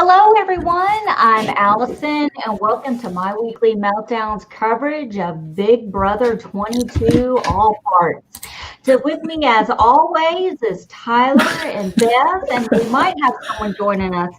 Hello, everyone. I'm Allison, and welcome to my weekly Meltdowns coverage of Big Brother 22 All Parts. So with me, as always, is Tyler and Beth, and we might have someone joining us.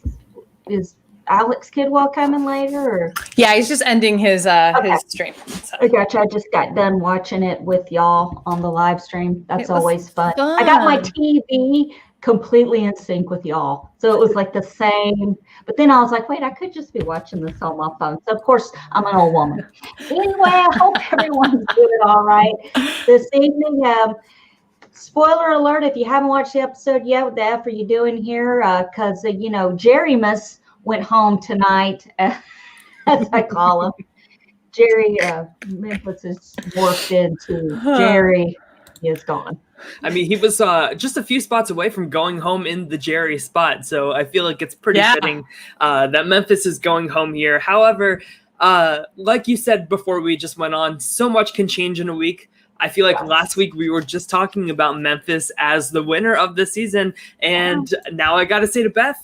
Is Alex Kidwell coming later? Or? Yeah, he's just ending his stream. So. I gotcha. I just got done watching it with y'all on the live stream. That's always fun. I got my TV completely in sync with y'all. So it was like the same, but then I was like, wait, I could just be watching this on my phone. So of course I'm an old woman. Anyway, I hope everyone's doing all right this evening. Spoiler alert, if you haven't watched the episode yet, what the F are you doing here? Because, Jerry went home tonight, as I call him. Jerry, Memphis is morphed into Jerry. He is gone. I mean, he was just a few spots away from going home in the Jerry spot. So I feel like it's pretty fitting that Memphis is going home here. However, like you said before we just went on, so much can change in a week. I feel like last week we were just talking about Memphis as the winner of the season. And now I got to say to Beth,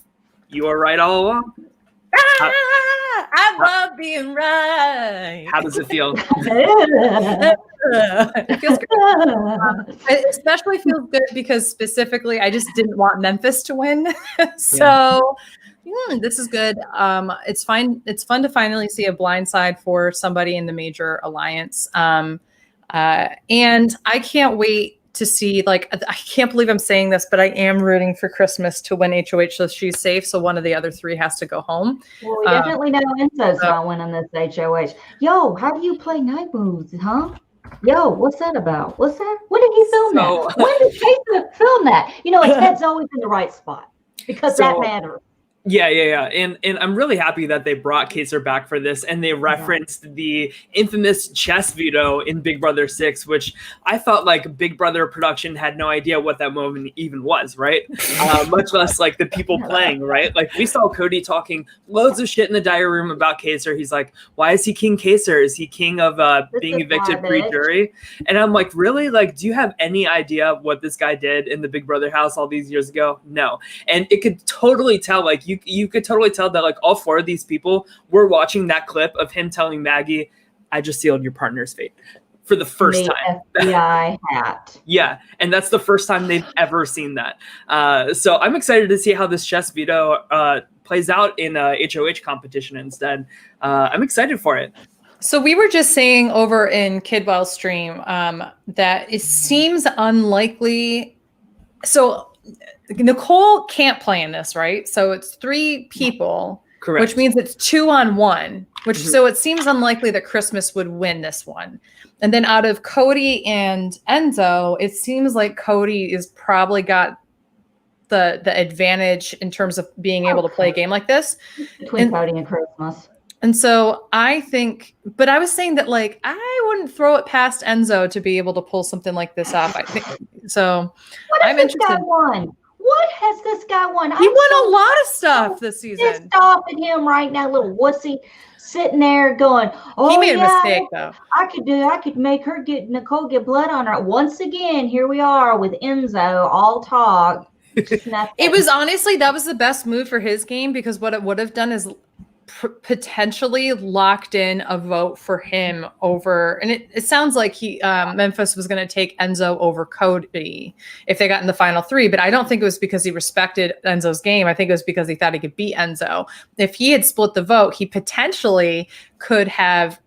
you were right all along. I love being right. How does it feel? It feels good. It especially feels good because specifically I just didn't want Memphis to win. So this is good. It's fine. It's fun to finally see a blind side for somebody in the major alliance. And I can't wait to see, I can't believe I'm saying this, but I am rooting for Christmas to win HOH so she's safe. So one of the other three has to go home. Well, we definitely know Enzo's not winning this HOH. Yo, how do you play night moves, huh? Yo, what's that about? What's that? When did he film that? When did Jason film that? His head's always in the right spot because that matters. Yeah. And I'm really happy that they brought Kaser back for this, and they referenced the infamous chess veto in Big Brother 6, which I thought like Big Brother production had no idea what that moment even was, right? Much less like the people playing, right? Like we saw Cody talking loads of shit in the diary room about Kaser. He's like, why is he King Kaser? Is he king of being evicted pre-jury? And I'm like, really? Like, do you have any idea what this guy did in the Big Brother house all these years ago? No. And it could totally tell, like, you could totally tell that like all four of these people were watching that clip of him telling Maggie, I just sealed your partner's fate for the first time. FBI hat. Yeah. And that's the first time they've ever seen that. So I'm excited to see how this chess veto plays out in a HOH competition instead. I'm excited for it. So we were just saying over in Kidwell's stream that it seems unlikely. So Nicole can't play in this, right? So it's 3 people, correct? Which means it's 2-on-1. So it seems unlikely that Christmas would win this one. And then out of Cody and Enzo, it seems like Cody is probably got the advantage in terms of being able to play a game like this between Cody and Christmas. And so I think, but I was saying that like I wouldn't throw it past Enzo to be able to pull something like this off. I think so. I'm interested. What has this guy won? He won a lot of stuff this season. Pissed off at him right now, little wussy, sitting there going, "Oh, he made a mistake though. I could make her Nicole get blood on her." Once again, here we are with Enzo, all talk. It was honestly that was the best move for his game because what it would have done is potentially locked in a vote for him over, and it sounds like Memphis was going to take Enzo over Cody if they got in the final 3, but I don't think it was because he respected Enzo's game. I think it was because he thought he could beat Enzo. If he had split the vote, he potentially could have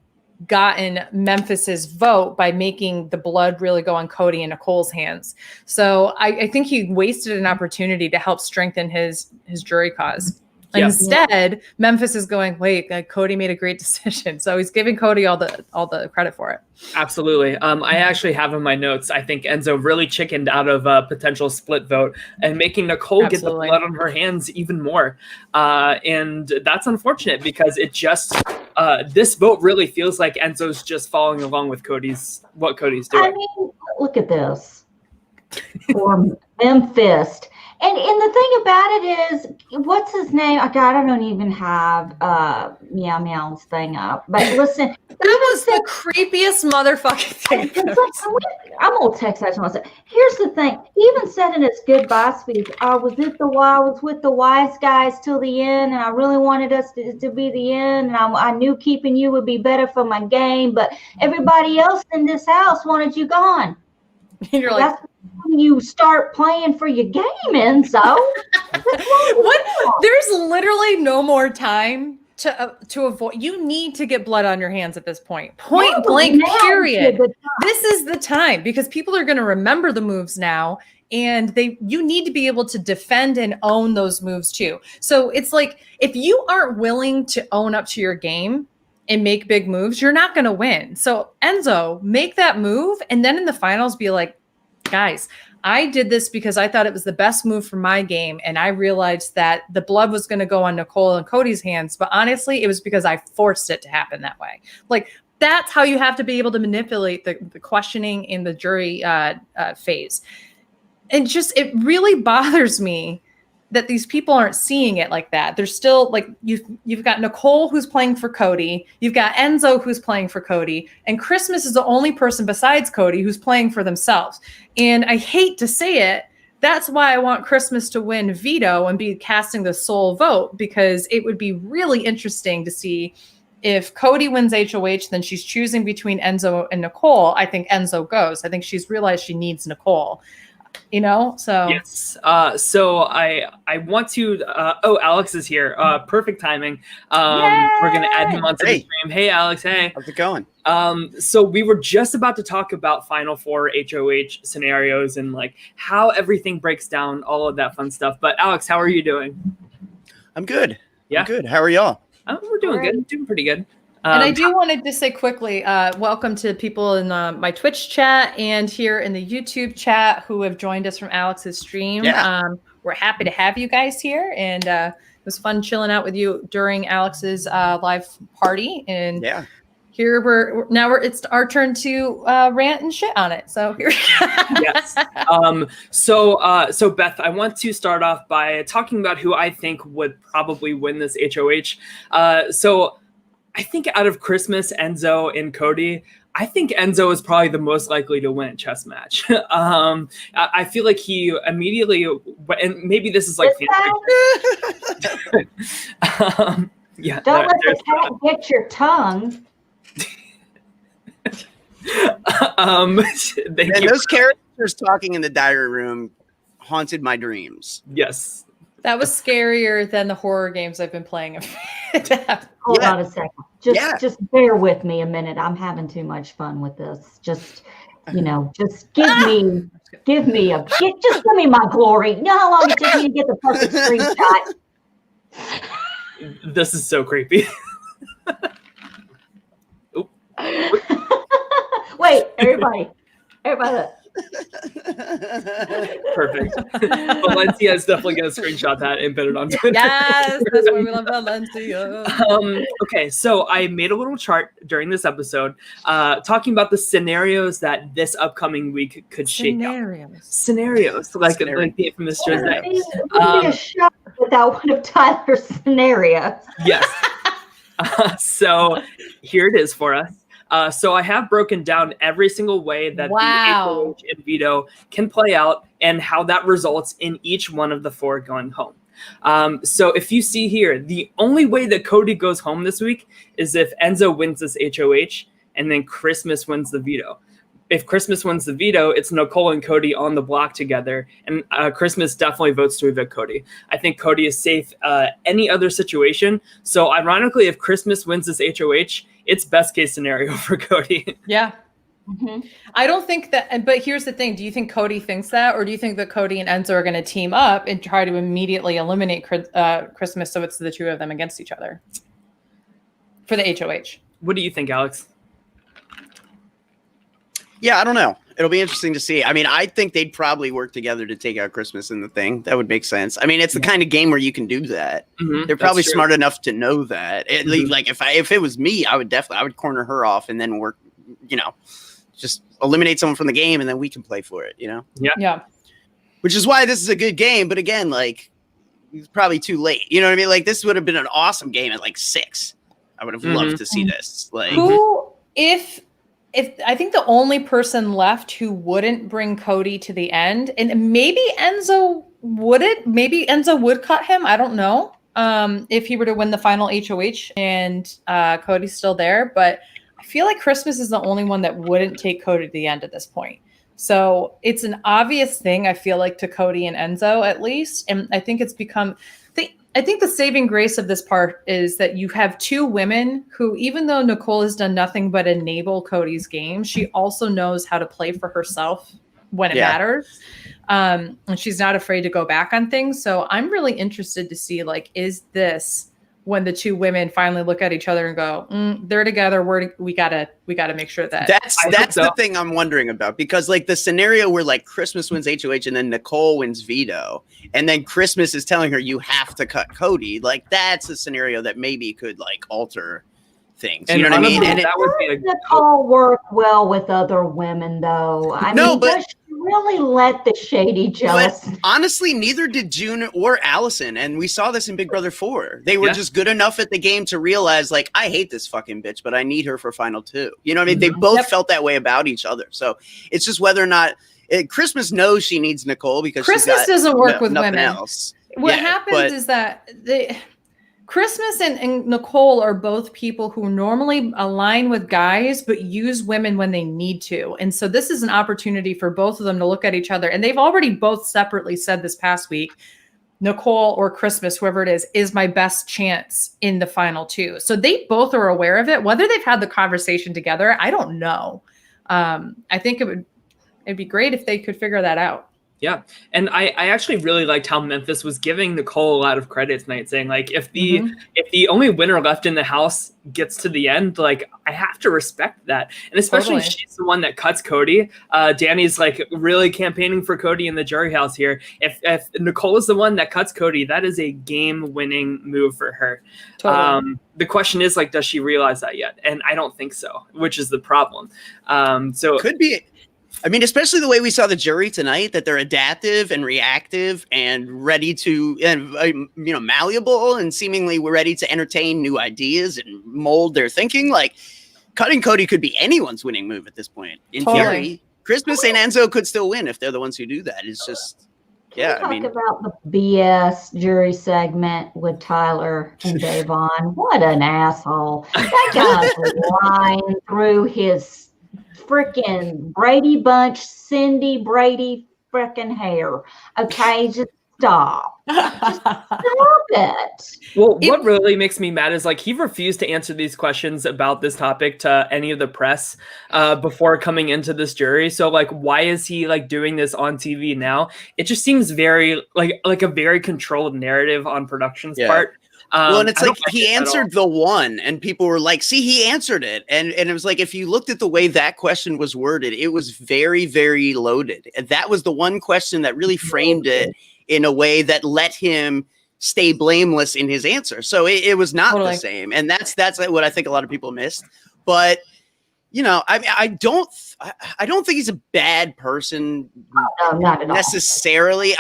gotten Memphis's vote by making the blood really go on Cody and Nicole's hands. So I think he wasted an opportunity to help strengthen his jury cause. Instead, Memphis is going, wait, Cody made a great decision. So he's giving Cody all the credit for it. Absolutely. I actually have in my notes, I think Enzo really chickened out of a potential split vote and making Nicole get the blood on her hands even more. And that's unfortunate because it just, this vote really feels like Enzo's just following along with what Cody's doing. I mean, look at this. For Memphis. And the thing about it is, what's his name? Oh, God, I don't even have Meow Meow's thing up. But listen, that was the creepiest motherfucking thing. I'm gonna text that to myself. Here's the thing. He even said in his goodbye speech, I was with the wise guys till the end, and I really wanted us to be the end, and I knew keeping you would be better for my game, but everybody else in this house wanted you gone. You're like, that's when you start playing for your game, Enzo. What? There's literally no more time to avoid. You need to get blood on your hands at this point. Point blank, period. This is the time, because people are going to remember the moves now, and you need to be able to defend and own those moves too. So it's like, if you aren't willing to own up to your game and make big moves, you're not going to win. So Enzo, make that move, and then in the finals be like, guys, I did this because I thought it was the best move for my game, and I realized that the blood was going to go on Nicole and Cody's hands, but honestly, it was because I forced it to happen that way. Like, that's how you have to be able to manipulate the questioning in the jury phase. And just, it really bothers me that these people aren't seeing it like that. They're still like, you've got Nicole who's playing for Cody, you've got Enzo who's playing for Cody, and Christmas is the only person besides Cody who's playing for themselves. And I hate to say it, that's why I want Christmas to win veto and be casting the sole vote, because it would be really interesting to see if Cody wins HOH, then she's choosing between Enzo and Nicole. I think Enzo goes. I think she's realized she needs Nicole. You know, so yes. So I want to. Oh, Alex is here. Perfect timing. We're gonna add him onto the stream. Hey, Alex. Hey. How's it going? So we were just about to talk about Final Four HOH scenarios and like how everything breaks down, all of that fun stuff. But Alex, how are you doing? I'm good. Yeah. I'm good. How are y'all? We're doing good. Doing pretty good. And I do want to just say quickly, welcome to people in my Twitch chat and here in the YouTube chat who have joined us from Alex's stream. Yeah. We're happy to have you guys here, and it was fun chilling out with you during Alex's live party. And yeah, here it's our turn to rant and shit on it. So here. Yes. So Beth, I want to start off by talking about who I think would probably win this HOH. So I think out of Christmas, Enzo, and Cody, I think Enzo is probably the most likely to win a chess match. I feel like he immediately, and maybe this is like, yeah. Don't let the cat get your tongue. And those characters talking in the diary room haunted my dreams. Yes. That was scarier than the horror games I've been playing. Hold on a second. Just bear with me a minute. I'm having too much fun with this. Just give me my glory. You know how long it took me to get the perfect screenshot? This is so creepy. Wait, everybody. Perfect. Valencia is definitely going to screenshot that and put it on Twitter. Yes, that's why we love Valencia. Okay, so I made a little chart during this episode talking about the scenarios that this upcoming week could shake out. Scenarios, like the infamous Thursday. It would be a shock without one of Tyler's scenarios. Yes. So here it is for us. So I have broken down every single way that the HOH and veto can play out and how that results in each one of the four going home. So if you see here, the only way that Cody goes home this week is if Enzo wins this HOH and then Christmas wins the veto. If Christmas wins the veto, it's Nicole and Cody on the block together, and Christmas definitely votes to evict Cody. I think Cody is safe any other situation. So ironically, if Christmas wins this HOH, it's best case scenario for Cody. Yeah. Mm-hmm. I don't think that, but here's the thing. Do you think Cody thinks that, or do you think that Cody and Enzo are going to team up and try to immediately eliminate Christmas so it's the two of them against each other for the HOH? What do you think, Alex? Yeah, I don't know. It'll be interesting to see. I mean, I think they'd probably work together to take out Christmas in the thing. That would make sense. I mean, it's the kind of game where you can do that. Mm-hmm, they're probably smart enough to know that. At least, like if it was me, I would corner her off and then work, just eliminate someone from the game and then we can play for it, Yeah. Yeah. which is why this is a good game. But again, like, it's probably too late. You know what I mean? Like, this would have been an awesome game at like 6. I would have loved to see this. Like, who, if I think the only person left who wouldn't bring Cody to the end, and maybe Enzo wouldn't, maybe Enzo would cut him. I don't know. If he were to win the final HOH and Cody's still there, but I feel like Christmas is the only one that wouldn't take Cody to the end at this point. So it's an obvious thing, I feel like, to Cody and Enzo at least. And I think it's become, I think the saving grace of this part is that you have 2 women who, even though Nicole has done nothing but enable Cody's game, she also knows how to play for herself when it matters. And she's not afraid to go back on things. So I'm really interested to see, like, is this when the 2 women finally look at each other and go, they're together. We gotta make sure that that's the thing I'm wondering about, because like the scenario where like Christmas wins HOH and then Nicole wins veto, and then Christmas is telling her you have to cut Cody. Like, that's a scenario that maybe could like alter things. You know what I mean? And that would be Nicole work well with other women, though. I mean, does she really let the shady jealous? Honestly, neither did June or Allison, and we saw this in Big Brother 4. They were just good enough at the game to realize, like, I hate this fucking bitch, but I need her for final 2. You know what I mean? They both felt that way about each other. So it's just whether or not Christmas knows she needs Nicole, because Christmas doesn't work with women. Else. What happens is that Christmas and Nicole are both people who normally align with guys, but use women when they need to. And so this is an opportunity for both of them to look at each other. And they've already both separately said this past week, Nicole or Christmas, whoever it is my best chance in the final 2. So they both are aware of it. Whether they've had the conversation together, I don't know. I think it'd be great if they could figure that out. Yeah. And I actually really liked how Memphis was giving Nicole a lot of credit tonight, saying, like, if the only winner left in the house gets to the end, like, I have to respect that. And especially if she's the one that cuts Cody. Danny's like really campaigning for Cody in the jury house here. If Nicole is the one that cuts Cody, that is a game-winning move for her. Totally. The question is, like, does she realize that yet? And I don't think so, which is the problem. So could be. I mean, especially the way we saw the jury tonight, that they're adaptive and reactive and ready to, and malleable, and seemingly ready to entertain new ideas and mold their thinking. Like, cutting Cody could be anyone's winning move at this point. In theory, Christmas and Enzo could still win if they're the ones who do that. It's just, I mean, about the BS jury segment with Tyler and Davon. What an asshole! That guy's lying through his freaking Brady Bunch, Cindy Brady freaking hair. Okay, just stop. Just stop it. Well, what really makes me mad is, like, he refused to answer these questions about this topic to any of the press before coming into this jury. So, like, why is he like doing this on TV now? It just seems very like a very controlled narrative on production's part. Well, and it's like he answered the one, and people were like, see, he answered it. And it was like, if you looked at the way that question was worded, it was very, very loaded. And that was the one question that really framed it in a way that let him stay blameless in his answer. So it was not the same. And that's what I think a lot of people missed. But, I don't think he's a bad person not at all. necessarily.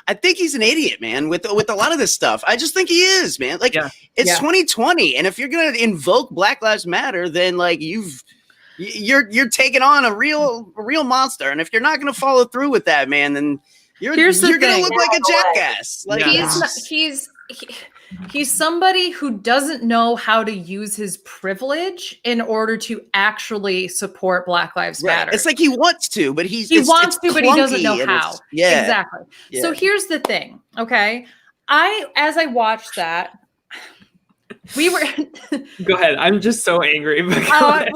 I think he's an idiot, man, with a lot of this stuff. I just think he is, man. Like, it's 2020, and if you're gonna invoke Black Lives Matter, then like you're taking on a real monster. And if you're not gonna follow through with that, man, then you're gonna look like a jackass. Like, he's somebody who doesn't know how to use his privilege in order to actually support Black Lives Matter. It's like he wants to, but he doesn't know how. Exactly. Yeah. So here's the thing. Okay. As I watched that, we were go ahead. I'm just so angry. Tyler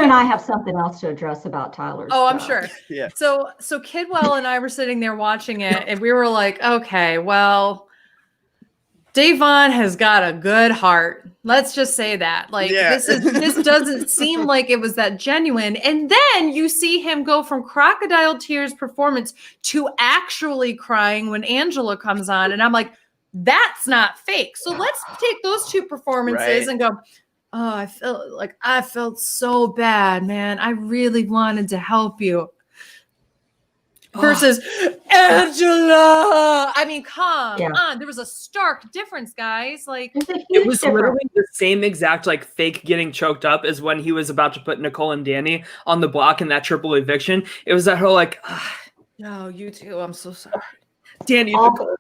and I have something else to address about Tyler. I'm sure. Yeah. So Kidwell and I were sitting there watching it, and we were like, okay, well, Davon has got a good heart. Let's just say that. Like, this doesn't seem like it was that genuine. And then you see him go from crocodile tears performance to actually crying when Angela comes on. And I'm like, that's not fake. So let's take those 2 performances and go, oh, I felt so bad, man. I really wanted to help you. versus Angela. I mean, come on. There was a stark difference, guys. Like, it was literally the same exact like fake getting choked up as when he was about to put Nicole and Danny on the block in that triple eviction. It was that whole like, no, you too. I'm so sorry, Danny, Nicole.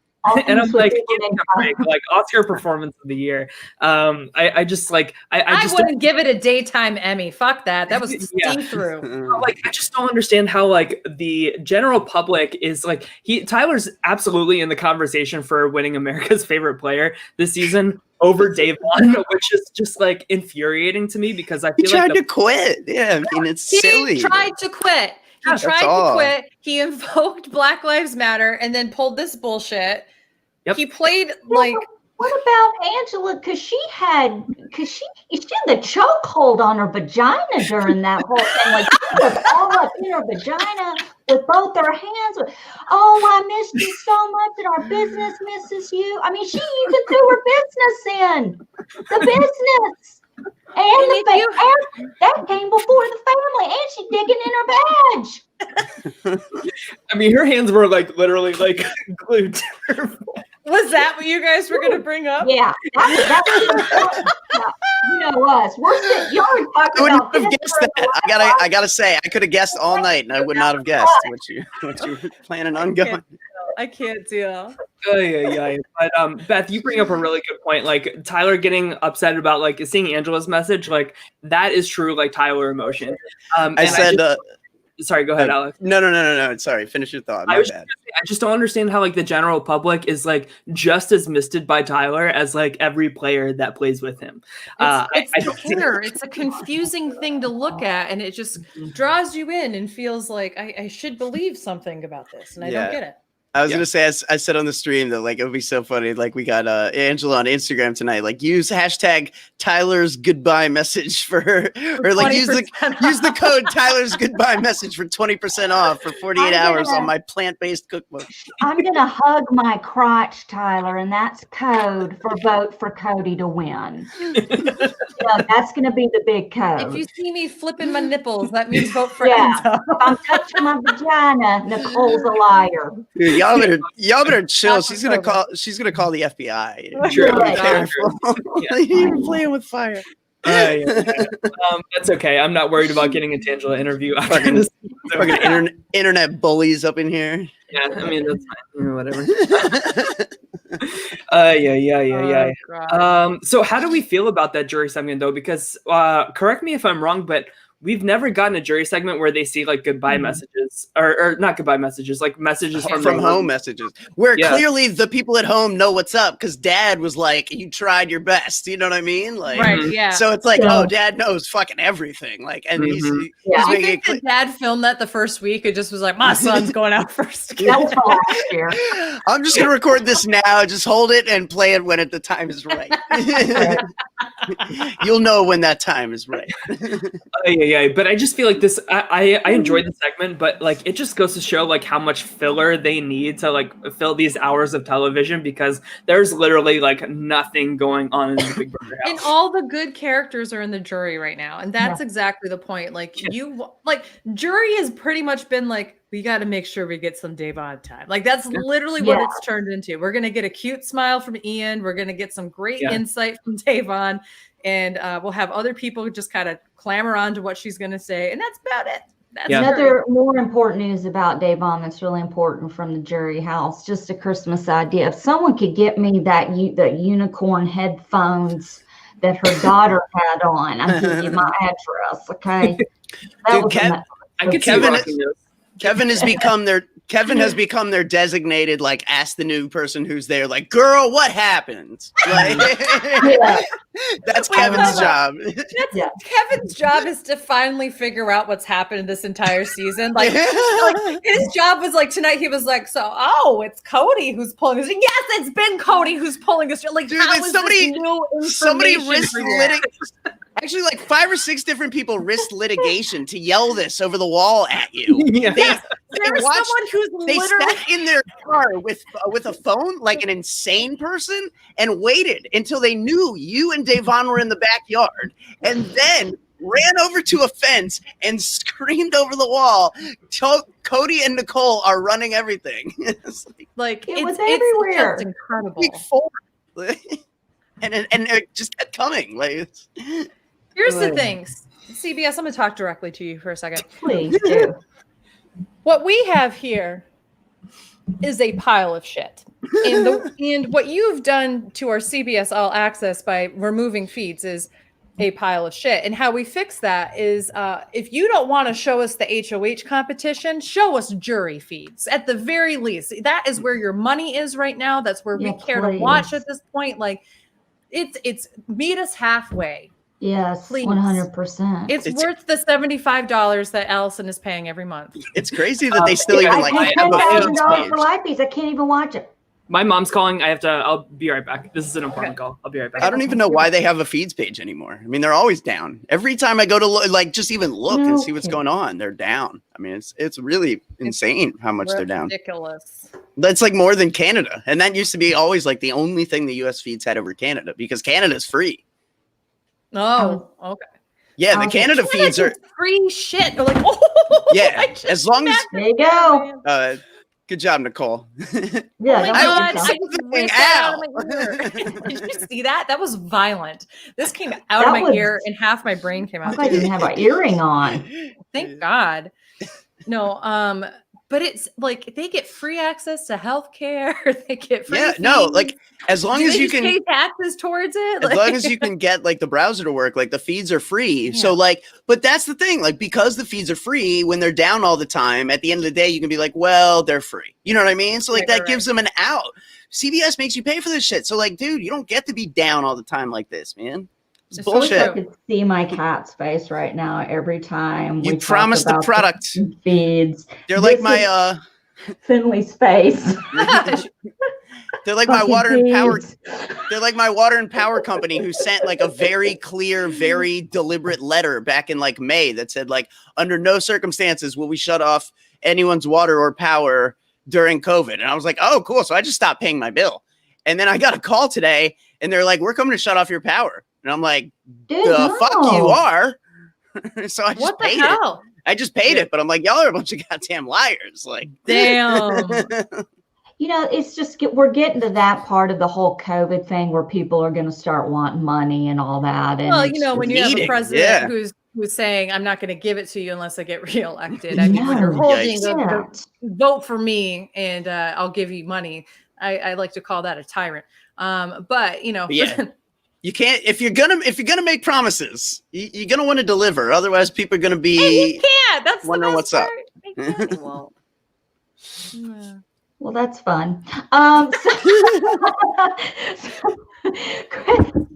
And I'm like, give me a break, like Oscar performance of the year. I just like I just wouldn't give it a daytime Emmy. Fuck that. That was see-through. Like, I just don't understand how like the general public is like Tyler's absolutely in the conversation for winning America's favorite player this season over Davon, which is just like infuriating to me because I feel he tried to quit. Yeah, I mean it's silly. He tried to quit. He tried to quit. He invoked Black Lives Matter and then pulled this bullshit. Yep. He played like. What about Angela? Because she had the chokehold on her vagina during that whole thing. Like she was all up in her vagina with both her hands. Oh, I missed you so much, and our business misses you. I mean, she even threw her business in the business. And that came before the family, and she digging in her badge. I mean, her hands were like literally like glued to her. Was that what you guys were going to bring up? Yeah, you know us. We're sitting. Y'all are talking about. Have guessed that. I gotta say, I could have guessed all night, and I would not have guessed what you were planning on going. I can't deal. Yeah. But Beth, you bring up a really good point. Like Tyler getting upset about like seeing Angela's message, like that is true, like Tyler emotion. Sorry, go ahead, Alex. No. Sorry, finish your thought. My bad. I just don't understand how like the general public is like just as misted by Tyler as like every player that plays with him. It's a confusing thing to look at, and it just draws you in and feels like I should believe something about this, and I don't get it. I was gonna say, I said on the stream that like it would be so funny. Like we got Angela on Instagram tonight. Like use hashtag Tyler's goodbye message for her, or like use the code Tyler's goodbye message for 20% off for 48 hours on my plant-based cookbook. I'm gonna hug my crotch, Tyler, and that's code for vote for Cody to win. That's gonna be the big code. If you see me flipping my nipples, that means vote for Enzo. If I'm touching my vagina, Nicole's a liar. Dude, y'all better chill. She's gonna call the FBI. True. You're playing with fire. That's okay. I'm not worried about getting a Tangela interview. Fucking internet bullies up in here. Yeah, I mean that's fine. Whatever. So how do we feel about that jury segment though? Because correct me if I'm wrong, but we've never gotten a jury segment where they see like goodbye messages or not goodbye messages, like messages from home messages where clearly the people at home know what's up because dad was like, you tried your best. You know what I mean? Like, right. Yeah. So it's like, oh, dad knows fucking everything. Like, and he's I think the dad filmed that the first week. It just was like, my son's going out first. That was last year. I'm just going to record this now. Just hold it and play it when the time is right. You'll know when that time is right. But I just feel like this. I enjoyed the segment, but like it just goes to show like how much filler they need to like fill these hours of television because there's literally like nothing going on in the Big Brother house. And all the good characters are in the jury right now, and that's exactly the point. Like jury has pretty much been like, we got to make sure we get some Davon time. Like that's literally what it's turned into. We're gonna get a cute smile from Ian. We're gonna get some great insight from Davon. And we'll have other people just kind of clamor on to what she's going to say. And that's about it. That's another more important news about Davon that's really important from the jury house. Just a Christmas idea. If someone could get me that unicorn headphones that her daughter had on, I'm giving you my address, okay? Kevin has become their designated, like, ask the new person who's there, like, girl, what happened? Like, that's Kevin's job. Kevin's job is to finally figure out what's happened this entire season. Like his job was like tonight. He was like, it's Cody who's pulling this. Yes, it's been Cody who's pulling this. Like, dude, somebody risked litigation. Actually, like 5 or 6 different people risked litigation to yell this over the wall at you. They sat in their car with a phone, like an insane person, and waited until they knew you and Davon were in the backyard, and then ran over to a fence and screamed over the wall, Cody and Nicole are running everything. It's like It was it's everywhere. just incredible. like four. and it just kept coming. Like, Here's the things. CBS, I'm going to talk directly to you for a second. Please do. What we have here is a pile of shit. And what you've done to our CBS All Access by removing feeds is a pile of shit. And how we fix that is if you don't want to show us the HOH competition, show us jury feeds at the very least. That is where your money is right now. That's where we care to watch at this point. Like it's meet us halfway. Yes, Please. 100%. It's worth the $75 that Allison is paying every month. it's crazy that they still even like I have pay a $10,000 feeds for page. live feeds. I can't even watch it. My mom's calling. I'll be right back. This is an important call. I'll be right back. I don't even know why they have a feeds page anymore. I mean, they're always down. Every time I go to look, just even look and see what's going on, they're down. I mean, it's really insane how much they're down. Ridiculous. That's like more than Canada. And that used to be always like the only thing the US feeds had over Canada because Canada's free. Oh, okay. Yeah, the Canada feeds are free shit. They're like, oh, yeah, as long as there you go. Good job, Nicole. Yeah, oh my God, God, I just ripped that out of my ear. Did you see that? That was violent. This came out of my ear and half my brain came out. I didn't have an earring on. Thank God. No, but it's like they get free access to healthcare. They get free. Yeah, no, like as long as you can pay taxes towards it. As long as you can get like the browser to work, like the feeds are free. Yeah. So like, but that's the thing, like because the feeds are free, when they're down all the time, at the end of the day, you can be like, well, they're free. You know what I mean? So like that gives them an out. CBS makes you pay for this shit. So like, dude, you don't get to be down all the time like this, man. It's bullshit. I could see my cat's face right now every time you promise the product feeds. They're like my Finley's face. They're like my water and power. They're like my water and power company who sent like a very clear, very deliberate letter back in like May that said like under no circumstances will we shut off anyone's water or power during COVID. And I was like, oh, cool. So I just stopped paying my bill. And then I got a call today and they're like, we're coming to shut off your power. And I'm like, the fuck you are. So I just paid it. I just paid it, but I'm like, y'all are a bunch of goddamn liars. Like, damn. You know, it's just we're getting to that part of the whole COVID thing where people are going to start wanting money and all that. And well, you know, when you have a president who's saying, I'm not going to give it to you unless I get reelected. I mean, when you're holding the vote for me and I'll give you money, I like to call that a tyrant. But, you know, you can't if you're gonna make promises, you're gonna want to deliver. Otherwise, people are gonna be. Hey, you can't. That's wondering what's up. Well, that's fun.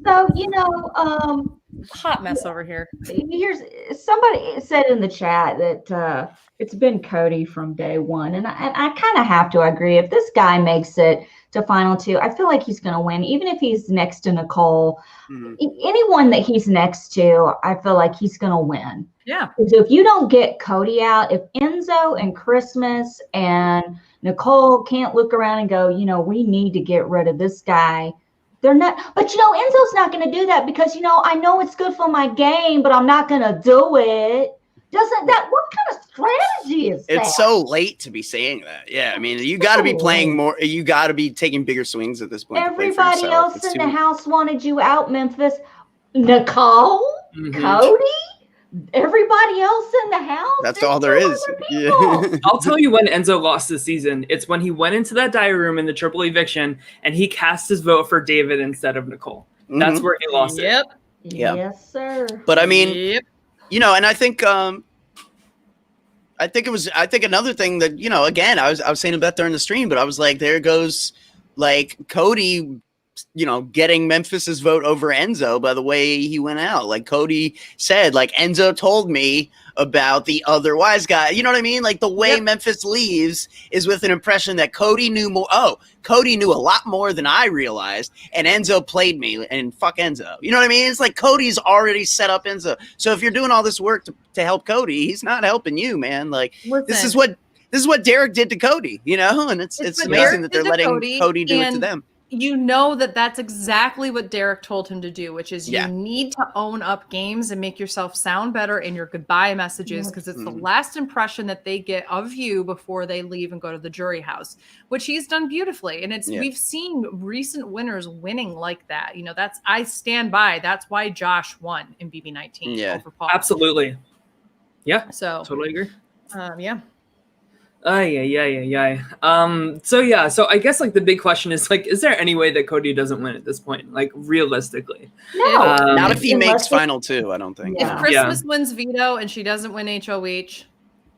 So you know, hot mess over here. Here's somebody said in the chat that it's been Cody from day one, and I kind of have to agree. If this guy makes it to final two, I feel like he's going to win, even if he's next to Nicole. Mm-hmm. Anyone that he's next to, I feel like he's going to win. Yeah. So if you don't get Cody out, if Enzo and Christmas and Nicole can't look around and go, you know, we need to get rid of this guy. They're not, but you know, Enzo's not going to do that because, you know, I know it's good for my game, but I'm not going to do it. Doesn't that, what kind of strategy is that? It's so late to be saying that. Yeah. I mean, you got to be playing more. You got to be taking bigger swings at this point. Everybody else in the house wanted you out, Memphis. Nicole, Cody, everybody else in the house. That's all there is. Yeah. I'll tell you when Enzo lost this season. It's when he went into that diary room in the triple eviction and he cast his vote for David instead of Nicole. That's where he lost it. Yep. Yeah. Yes, sir. But I mean, you know, and I think another thing that, you know, again, I was saying about during the stream, but I was like, there goes like Cody, you know, getting Memphis's vote over Enzo by the way he went out. Like Cody said, like Enzo told me about the other wise guy. You know what I mean? Like the way Memphis leaves is with an impression that Cody knew more. Oh, Cody knew a lot more than I realized. And Enzo played me and fuck Enzo. You know what I mean? It's like Cody's already set up Enzo. So if you're doing all this work to help Cody, he's not helping you, man. Like this is what Derek did to Cody, you know? And it's amazing that they're letting Cody do it to them. you know that's exactly what Derek told him to do, which is you need to own up games and make yourself sound better in your goodbye messages, because it's the last impression that they get of you before they leave and go to the jury house, which he's done beautifully. And we've seen recent winners winning like that. I stand by. That's why Josh won in BB19 over Paul. Absolutely. Yeah. So totally agree. Yeah. So I guess like the big question is like, is there any way that Cody doesn't win at this point? Like realistically, no, not if he makes final two. I don't think. If Christmas wins veto and she doesn't win HOH,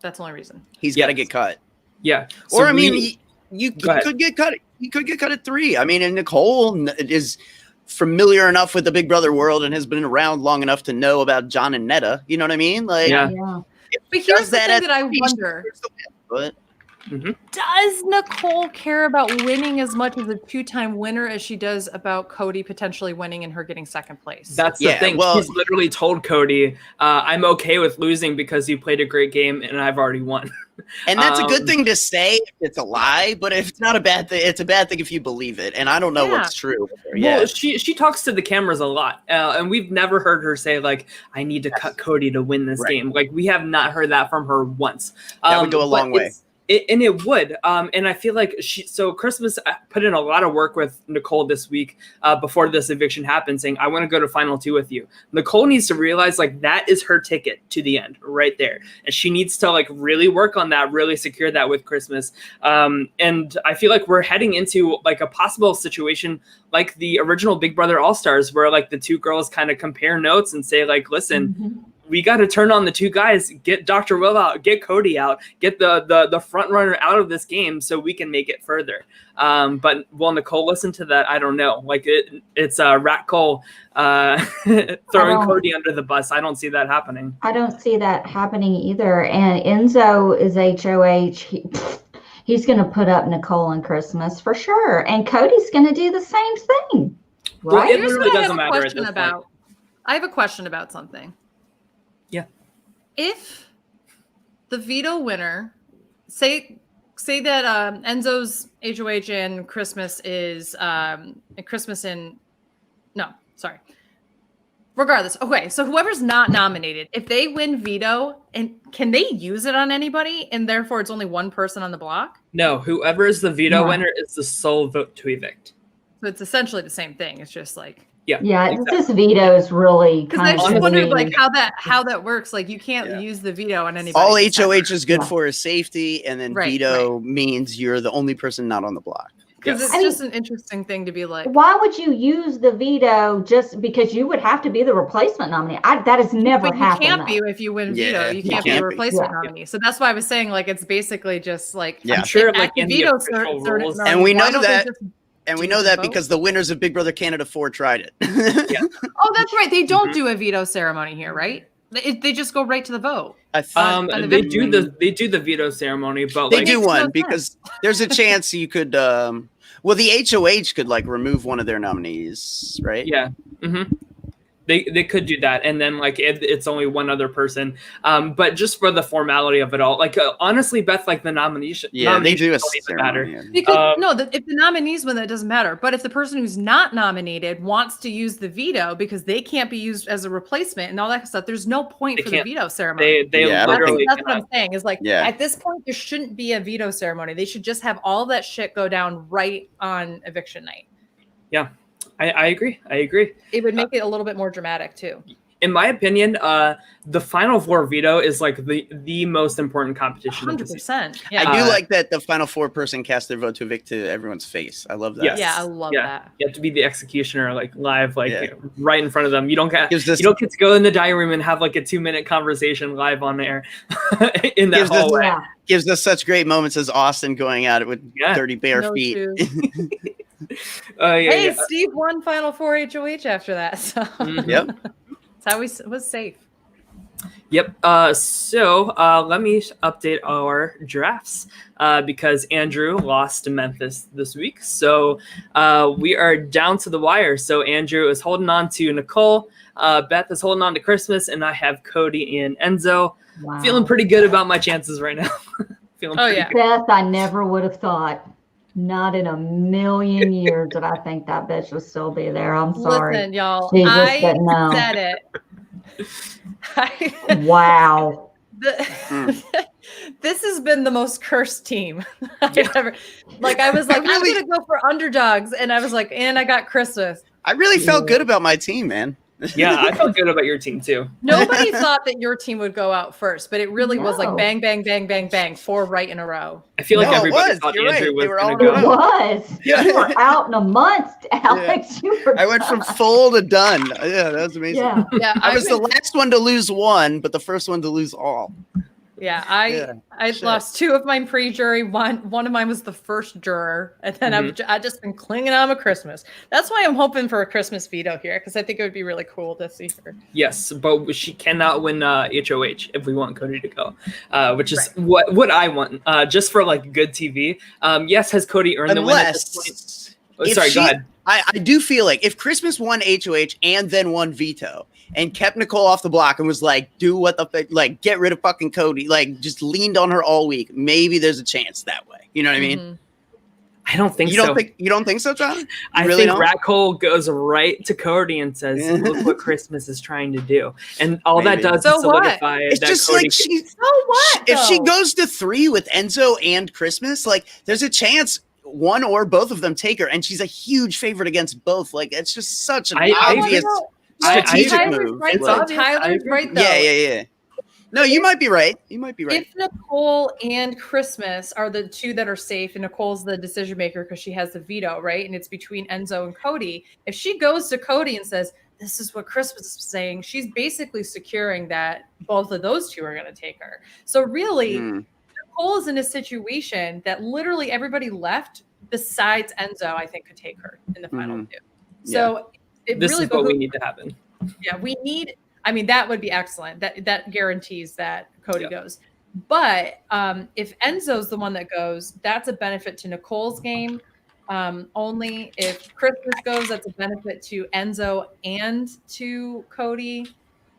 that's the only reason. He's got to get cut. Yeah. So or I mean, you could get cut. You could get cut at 3. I mean, and Nicole is familiar enough with the Big Brother world and has been around long enough to know about John and Netta. You know what I mean? Like, But here's the thing that I wonder. But does Nicole care about winning as much as a 2-time winner as she does about Cody potentially winning and her getting second place? That's the thing. Well, she's literally told Cody, I'm okay with losing because you played a great game and I've already won. And that's a good thing to say if it's a lie, but if it's not a bad thing, it's a bad thing if you believe it. And I don't know what's true. Well, she talks to the cameras a lot, and we've never heard her say like, I need to cut Cody to win this game. Like we have not heard that from her once. That would go a long way. It would. And I feel like Christmas put in a lot of work with Nicole this week before this eviction happened, saying, I want to go to final 2 with you. Nicole needs to realize like that is her ticket to the end right there. And she needs to like really work on that, really secure that with Christmas. And I feel like we're heading into like a possible situation like the original Big Brother All-Stars where like the 2 girls kind of compare notes and say like, listen, we got to turn on the 2 guys, get Dr. Will out, get Cody out, get the front runner out of this game so we can make it further. But will Nicole listen to that? I don't know. Like it's Rat Cole throwing Cody under the bus. I don't see that happening. I don't see that happening either. And Enzo is HOH. He's going to put up Nicole and Christmas for sure. And Cody's going to do the same thing. Right? Well, it literally doesn't matter at this point. I have a question about something. Yeah. If the veto winner, say that Enzo's HOH and Christmas is regardless. Okay, so whoever's not nominated, if they win veto, and can they use it on anybody, and therefore it's only one person on the block? No, whoever is the veto winner is the sole vote to evict. So it's essentially the same thing. It's just like This veto is really kind of. I just wondered like how that works. Like you can't use the veto on anybody. All HOH is good for is safety, and then veto means you're the only person not on the block. Because it's just an interesting thing to be like. Why would you use the veto just because you would have to be the replacement nominee? That has never happened. You can't be if you win veto. You can't be the replacement nominee. So that's why I was saying like it's basically just like I'm sure like in the official rules. And we know that. And we know that because the winners of Big Brother Canada 4 tried it. Oh, that's right. They don't do a veto ceremony here, right? They just go right to the vote. They do the veto ceremony, but they do one because there's a chance you could. Well, the HOH could like remove one of their nominees, right? Yeah. Mm-hmm. They could do that, and then like it's only one other person. But just for the formality of it all, like honestly, Beth, like the nomination. Yeah, they do a ceremony. Matter. Because if the nominees win, that doesn't matter. But if the person who's not nominated wants to use the veto because they can't be used as a replacement and all that stuff, there's no point for the veto ceremony. Literally that's what I'm saying. Is like at this point there shouldn't be a veto ceremony. They should just have all that shit go down right on eviction night. Yeah. I agree. It would make it a little bit more dramatic too. In my opinion, the Final Four veto is like the most important competition. 100%. Yeah. I do like that the Final Four person cast their vote to evict to everyone's face. I love that. Yes. Yeah, I love that. You have to be the executioner, like live, like right in front of them. You don't get to go in the dining room and have like a 2-minute conversation live on air in that hallway. Gives us such great moments as Austin going at it with dirty bare feet. Steve won Final Four HOH after that. So. Yep. That's how we was safe. Yep. So let me update our drafts because Andrew lost to Memphis this week. So we are down to the wire. So Andrew is holding on to Nicole. Beth is holding on to Christmas, and I have Cody and Enzo. Wow. Feeling pretty good about my chances right now. Feeling pretty good. Beth, I never would have thought. Not in a million years did I think that bitch would still be there. I'm sorry. Listen, y'all, Jesus, I but no. said it. Wow. This has been the most cursed team I've ever. Like, I was like, I'm gonna go for underdogs, and I was like, and I got Christmas. I really felt good about my team, man. Yeah, I felt good about your team too. Nobody thought that your team would go out first, but it really was like bang, bang, bang, bang, bang, 4 right in a row. I feel like everybody was. thought You're Andrew right. They was were going all to go. It was. Yeah. You were out in a month, Alex. You were I went from full to done. Yeah, that was amazing. Yeah. I was the last one to lose one, but the first one to lose all. Yeah, I lost 2 of mine pre-jury. One of mine was the first juror, and then I've just been clinging on to Christmas. That's why I'm hoping for a Christmas veto here, because I think it would be really cool to see her. Yes, but she cannot win HOH if we want Cody to go, which is what I want, just for like good TV. Yes, has Cody earned the win at this point? Oh, sorry, go ahead. I do feel like if Christmas won HOH and then won veto and kept Nicole off the block and was like, do what the like, get rid of fucking Cody, like just leaned on her all week, maybe there's a chance that way. You know what I mean? I don't think you so. You don't think so, John? I think Rat Cole goes right to Cody and says, look what Christmas is trying to do. And all that does is solidify it's that just Cody like if she goes to 3 with Enzo and Christmas, like there's a chance one or both of them take her, and she's a huge favorite against both. Like it's just such an obvious strategic move. Right, Tyler's right though. Yeah. No, you might be right. If Nicole and Christmas are the 2 that are safe, and Nicole's the decision maker because she has the veto, right? And it's between Enzo and Cody. If she goes to Cody and says, this is what Christmas is saying, she's basically securing that both of those 2 are going to take her. So really, Nicole is in a situation that literally everybody left besides Enzo, I think, could take her in the final 2. So this is what we need to happen. Yeah, we need. I mean, that would be excellent. That guarantees that Cody goes. But if Enzo's the one that goes, that's a benefit to Nicole's game. Only if Christmas goes, that's a benefit to Enzo and to Cody,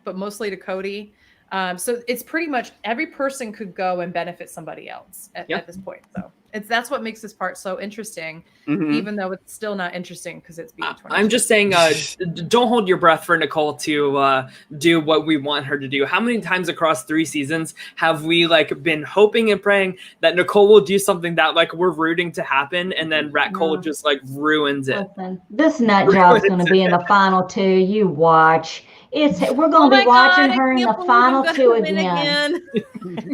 but mostly to Cody. So it's pretty much every person could go and benefit somebody else at this point. So that's what makes this part so interesting, even though it's still not interesting because it's being 20. I'm just saying, don't hold your breath for Nicole to do what we want her to do. How many times across 3 seasons have we like been hoping and praying that Nicole will do something that like we're rooting to happen, and then Rat Cole just like ruins it? Listen, this nut job's going to be in the final 2. You watch. We're going to be watching her in the final 2 again.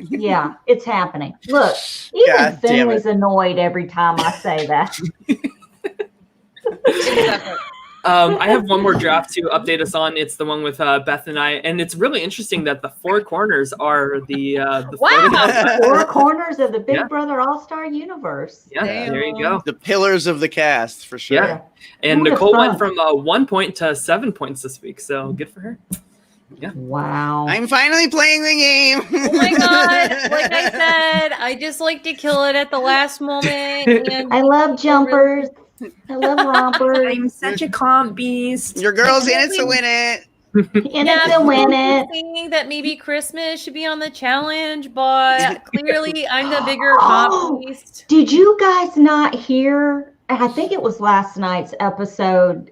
Yeah, it's happening. Look, even Finley's annoyed every time I say that. I have one more draft to update us on. It's the one with Beth and I, and it's really interesting that the 4 corners are the 4 corners of the Big Brother All-Star universe. Yeah, there you go. The pillars of the cast for sure. Yeah, and Nicole went from 1 point to 7 points this week, so good for her. Yeah. Wow. I'm finally playing the game. Oh my god! Like I said, I just like to kill it at the last moment. And I love jumpers. I love rompers. I'm such a comp beast. Your girl's in it to win it. In it to win it. Thinking that maybe Christmas should be on the challenge, but clearly I'm the bigger comp beast. Did you guys not hear? I think it was last night's episode.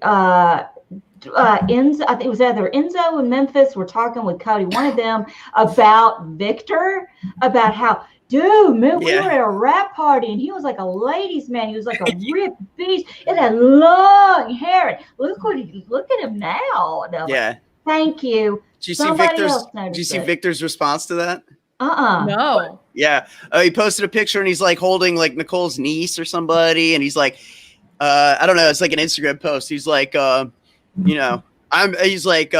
Enzo, I think it was either Enzo and Memphis were talking with Cody, one of them, about Victor, about how, dude, man, we were at a rap party and he was like a ladies' man. He was like a ripped beast. It had long hair. Look at him now. Like, thank you. Did you see Victor's response to that? No. Yeah. He posted a picture and he's like holding like Nicole's niece or somebody, and he's like, I don't know, it's like an Instagram post. He's like, he's like,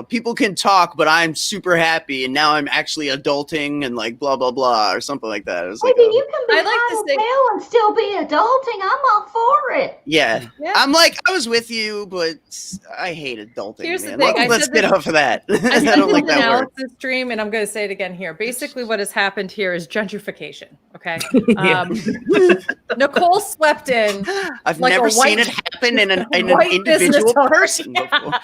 people can talk, but I'm super happy, and now I'm actually adulting and like blah blah blah or something like that. It was like, you can be hot as hell and still be adulting. I'm all for it. Yeah. I'm like, I was with you, but I hate adulting. Here's man. the thing. Let's get off of that. I don't like that word. Analysis stream, and I'm going to say it again here. Basically, what has happened here is gentrification. Okay. Nicole swept in. I've never seen it happen in an individual person before.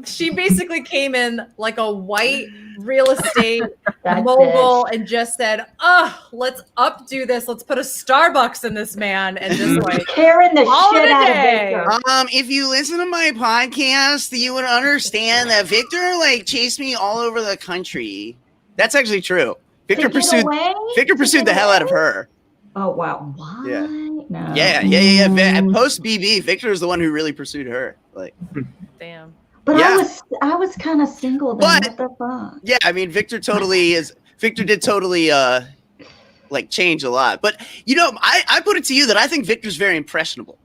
She basically came in like a white real estate mogul and just said, "Oh, let's updo this. Let's put a Starbucks in this man," and just like Karen the shit out of Victor. If you listen to my podcast, you would understand that Victor like chased me all over the country. That's actually true. Victor pursued the hell out of her. Oh wow! What? Yeah. No. Yeah. Post BB, Victor is the one who really pursued her. Like, damn. But I was kind of single then. What the fuck? Yeah, I mean, Victor did totally like change a lot. But you know, I put it to you that I think Victor's very impressionable.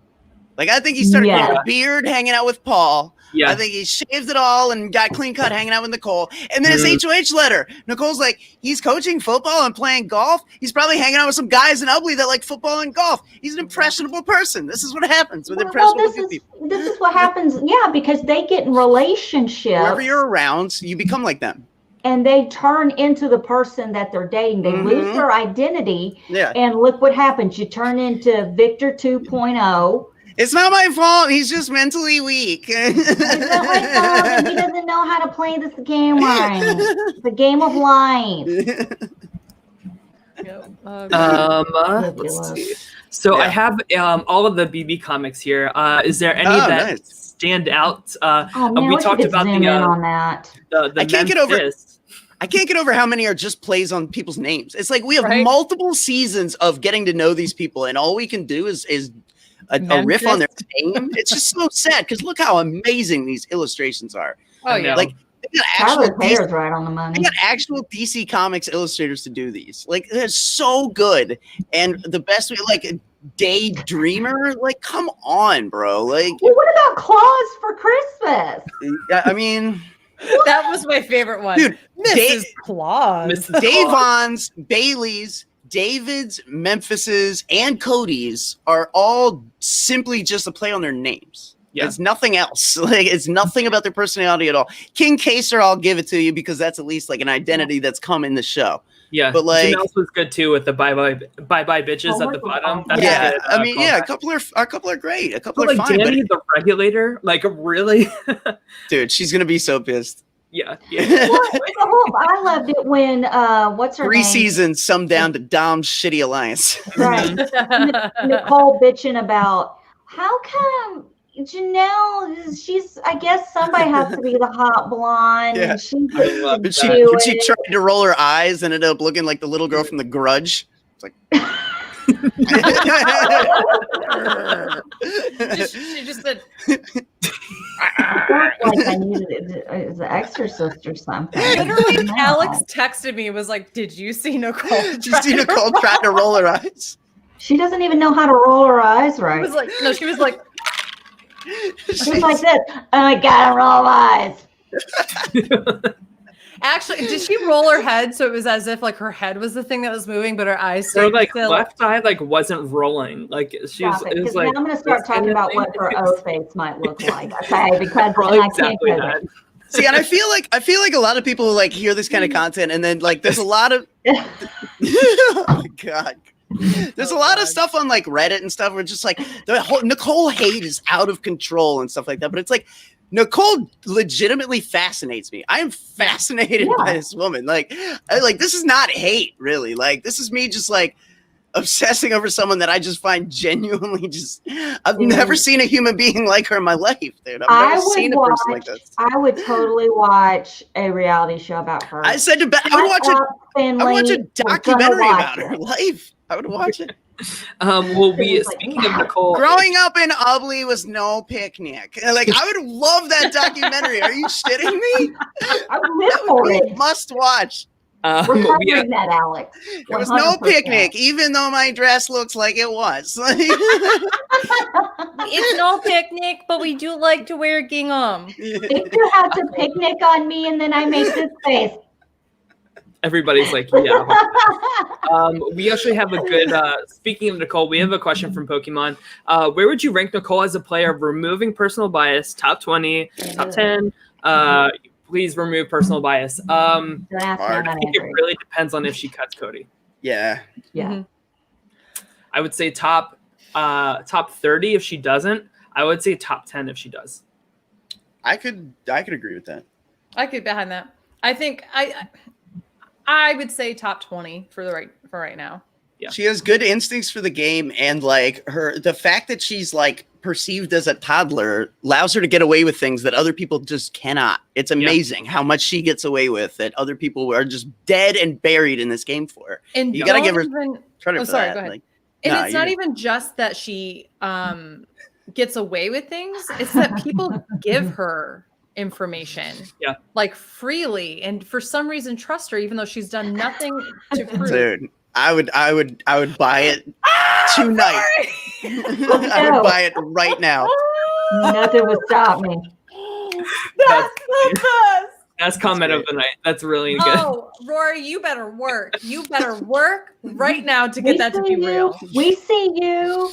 Like, I think he started growing a beard, hanging out with Paul. Yeah. I think he shaved it all and got clean cut, hanging out with Nicole. And then his HOH letter, Nicole's like, he's coaching football and playing golf. He's probably hanging out with some guys in Ubley that like football and golf. He's an impressionable person. This is what happens with impressionable people. This is what happens, because they get in relationships. Wherever you're around, you become like them. And they turn into the person that they're dating. They lose their identity. Yeah. And look what happens. You turn into Victor 2.0. It's not my fault. He's just mentally weak. It's not my fault. And he doesn't know how to play this game right. The game of life. Let's see. So I have all of the BB comics here. Is there any that stand out? We talked about on that. I can't get over. I can't get over how many are just plays on people's names. It's like we have multiple seasons of getting to know these people, and all we can do is a riff on their name. It's just so sad because look how amazing these illustrations are. Oh yeah, like they got right on the money. They got actual DC Comics illustrators to do these. Like they're so good, and the best way, like Daydreamer. Like, come on, bro. Like, well, what about Claus for Christmas? I mean. That was my favorite one. Dude, Mrs. Claus. Davon's, Bailey's, David's, Memphis's, and Cody's are all simply just a play on their names. Yeah. It's nothing else. Like, it's nothing about their personality at all. King Kaser, I'll give it to you because that's at least like an identity that's come in the show. Yeah, but like Janelle's was good too with the bye bye bitches at the bottom. That's good, I mean, a couple are great. A couple are fine. Danny the Regulator, like really, dude, she's gonna be so pissed. Yeah. I loved it when what's her 3 name? seasons summed down to Dom's shitty alliance. Right, Nicole bitching about how come Janelle, I guess somebody has to be the hot blonde. Yeah. And she tried to roll her eyes and ended up looking like the little girl from The Grudge. It's like she just said like I needed it as an exorcist or something. Literally, Alex texted me, was like, "Did you see Nicole? Did you see Nicole trying to roll her eyes? She doesn't even know how to roll her eyes right." She was like she's like this. I gotta roll my eyes. Actually, did she roll her head so it was as if like her head was the thing that was moving, but her eyes stayed still? Left eye like wasn't rolling. Like she was. It was like, I'm gonna start talking about what her O face might look like. Okay, because I can't do it. See, and I feel like a lot of people like hear this kind of content, and then like there's a lot of oh my god. There's a lot of stuff on like Reddit and stuff where it's just like the whole Nicole hate is out of control and stuff like that. But it's like Nicole legitimately fascinates me. I am fascinated by this woman. Like this is not hate, really. Like this is me just like obsessing over someone that I just find genuinely I've never seen a human being like her in my life, dude. I've never seen a person like this. I would totally watch a reality show about her. I said I would watch a documentary about her life. I would watch it. Speaking of Nicole, growing up in Ubley was no picnic. Like I would love that documentary. Are you shitting me? I would live for it. Must watch. We're covering that, Alex. 100%. There was no picnic, even though my dress looks like it was. It's no picnic, but we do like to wear gingham. Victor has a picnic on me, and then I make this face. Everybody's like, yeah. We actually have a good, speaking of Nicole, we have a question from Pokemon. Where would you rank Nicole as a player, removing personal bias? Top 20, top 10? Please remove personal bias. I think it really depends on if she cuts Cody. Yeah. Yeah. Mm-hmm. I would say top 30 if she doesn't. I would say top 10 if she does. I could agree with that. I could behind that. I think I would say top 20 for right now. Yeah. She has good instincts for the game, and like the fact that she's like perceived as a toddler allows her to get away with things that other people just cannot. It's amazing how much she gets away with that other people are just dead and buried in this game for. And you gotta give her credit for sorry, that. go ahead. Like, and it's not even just that she gets away with things, it's that people give her information like freely, and for some reason trust her even though she's done nothing to prove. Dude, I would buy it tonight. I would buy it right now. Nothing would stop me. That's the best. That's comment of the night. That's really good. Oh, Rory, you better work. You better work right now to get that to be real. We see you.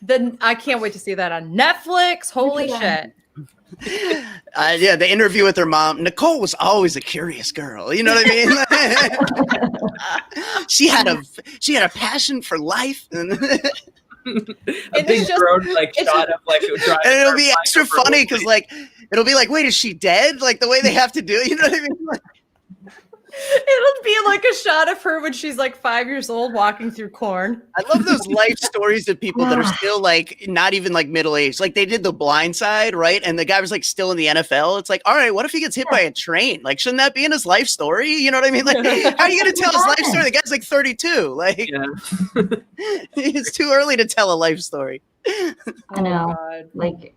Then I can't wait to see that on Netflix. Holy shit. Yeah, the interview with her mom. Nicole was always a curious girl. You know what I mean? she had a passion for life. A big road shot of like, and it'll be extra funny because like it'll be like, wait, is she dead? Like the way they have to do it. You know what I mean? Like, it'll be like a shot of her when she's like 5 years old walking through corn. I love those life stories of people that are still like not even like middle aged. Like they did The Blind Side, right? And the guy was like still in the NFL. It's like, all right, what if he gets hit by a train? Like, shouldn't that be in his life story? You know what I mean? Like, how are you gonna tell his life story? The guy's like 32. Like, it's too early to tell a life story. I know. Like,